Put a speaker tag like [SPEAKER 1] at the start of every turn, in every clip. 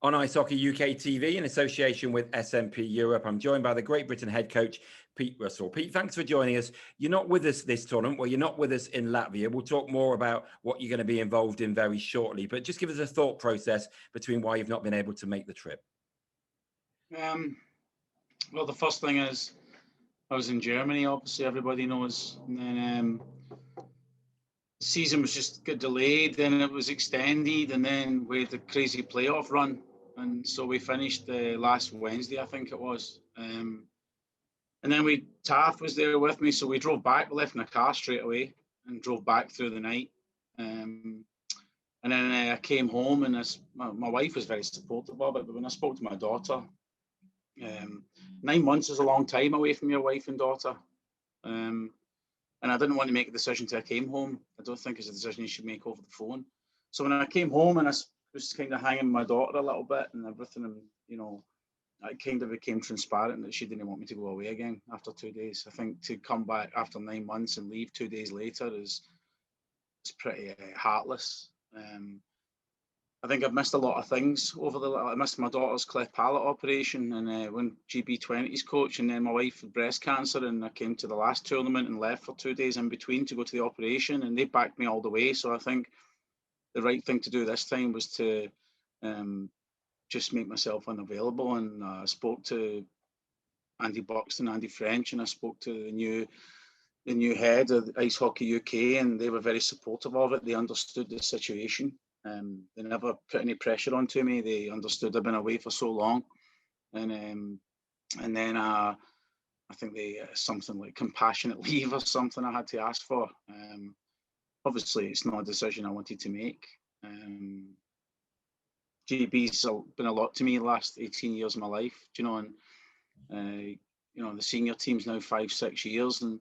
[SPEAKER 1] on Ice Hockey UK TV in association with SMP Europe. I'm joined by the Great Britain head coach, Pete Russell. Pete, thanks for joining us. You're not with us this tournament. Well, you're not with us in Latvia. We'll talk more about what you're going to be involved in very shortly. But just give us a thought process between why you've not been able to make the trip.
[SPEAKER 2] Well, the first thing is I was in Germany, obviously, everybody knows. And then the season was just got delayed, then it was extended, and then we had a crazy playoff run. And so we finished last Wednesday, I think it was. And then Taff was there with me, so we drove back. We left in a car straight away and drove back through the night. And then I came home, and my wife was very supportive of it. But when I spoke to my daughter, 9 months is a long time away from your wife and daughter. And I didn't want to make a decision till I came home. I don't think it's a decision you should make over the phone. So when I came home and I was kind of hanging my daughter a little bit and everything, and I kind of became transparent that she didn't want me to go away again after 2 days. I think to come back after 9 months and leave 2 days later is pretty heartless. I think I've missed a lot of things I missed my daughter's cleft palate operation, and when GB20's coach, and then my wife had breast cancer, and I came to the last tournament and left for 2 days in between to go to the operation, and they backed me all the way. So I think the right thing to do this time was to just make myself unavailable. And I spoke to Andy Buxton, Andy French, and I spoke to the new head of Ice Hockey UK, and they were very supportive of it. They understood the situation. They never put any pressure onto me. They understood I've been away for so long, and then I think they something like compassionate leave or something I had to ask for. Obviously, it's not a decision I wanted to make. GB's been a lot to me the last 18 years of my life, and the senior team's now 5-6 years, and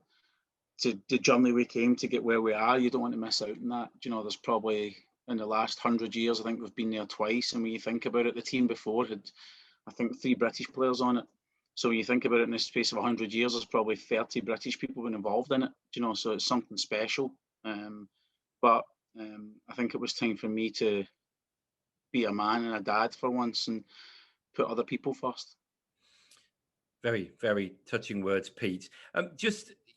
[SPEAKER 2] to the journey we came to get where we are, you don't want to miss out on that. There's probably in the last 100 years, I think we've been there twice. And when you think about it, the team before had, I think, 3 British players on it. So when you think about it, in the space of 100 years, there's probably 30 British people been involved in it, so it's something special. But I think it was time for me to be a man and a dad for once and put other people first.
[SPEAKER 1] Very, very touching words, Pete.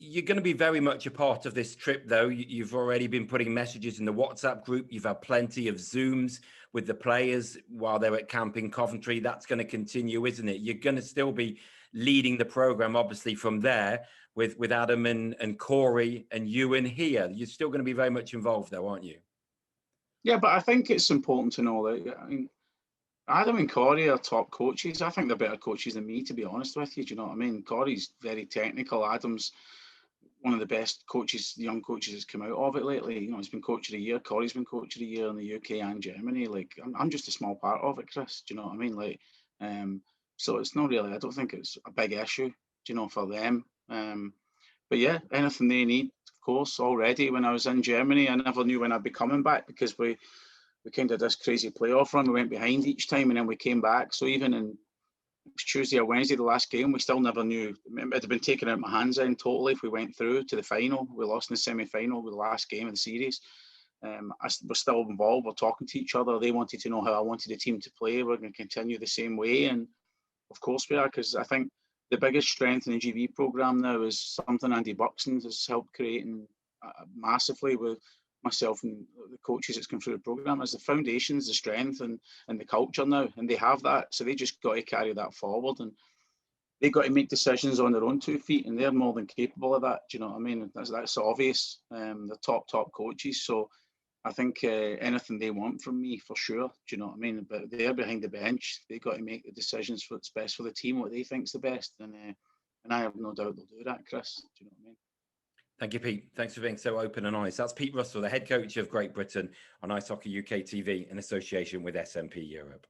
[SPEAKER 1] You're going to be very much a part of this trip, though. You've already been putting messages in the WhatsApp group. You've had plenty of Zooms with the players while they're at camp in Coventry. That's going to continue, isn't it? You're going to still be leading the program, obviously, from there with Adam and Corey and Ewan here. You're still going to be very much involved, though, aren't you?
[SPEAKER 2] Yeah, but I think it's important to know that, Adam and Corey are top coaches. I think they're better coaches than me, to be honest with you. Do you know what I mean? Corey's very technical. Adam's one of the best coaches, young coaches that's come out of it lately. He's been coach of the year. Corey's been coach of the year in the UK and Germany. I'm just a small part of it, Chris. Do you know what I mean? So it's not really, I don't think it's a big issue, for them. But yeah, anything they need, of course. Already when I was in Germany, I never knew when I'd be coming back because we kind of did this crazy playoff run. We went behind each time and then we came back. So even in Tuesday or Wednesday, the last game, we still never knew. It had been taken out of my hands then totally if we went through to the final. We lost in the semi-final with the last game of the series. We're still involved. We're talking to each other. They wanted to know how I wanted the team to play. We're going to continue the same way. And of course we are, because I think the biggest strength in the GB programme now is something Andy Buxton has helped create massively with myself and the coaches that's come through the programme, is the foundations, the strength and the culture now, and they have that, so they just got to carry that forward, and they got to make decisions on their own 2 feet, and they're more than capable of that. Do you know what I mean? That's obvious. They're top coaches, so I think anything they want from me, for sure. Do you know what I mean? But they're behind the bench. They got to make the decisions for what's best for the team, what they think's the best, and I have no doubt they'll do that, Chris. Do you know what I mean?
[SPEAKER 1] Thank you, Pete. Thanks for being so open and honest. That's Pete Russell, the head coach of Great Britain on Ice Hockey UK TV in association with SMP Europe.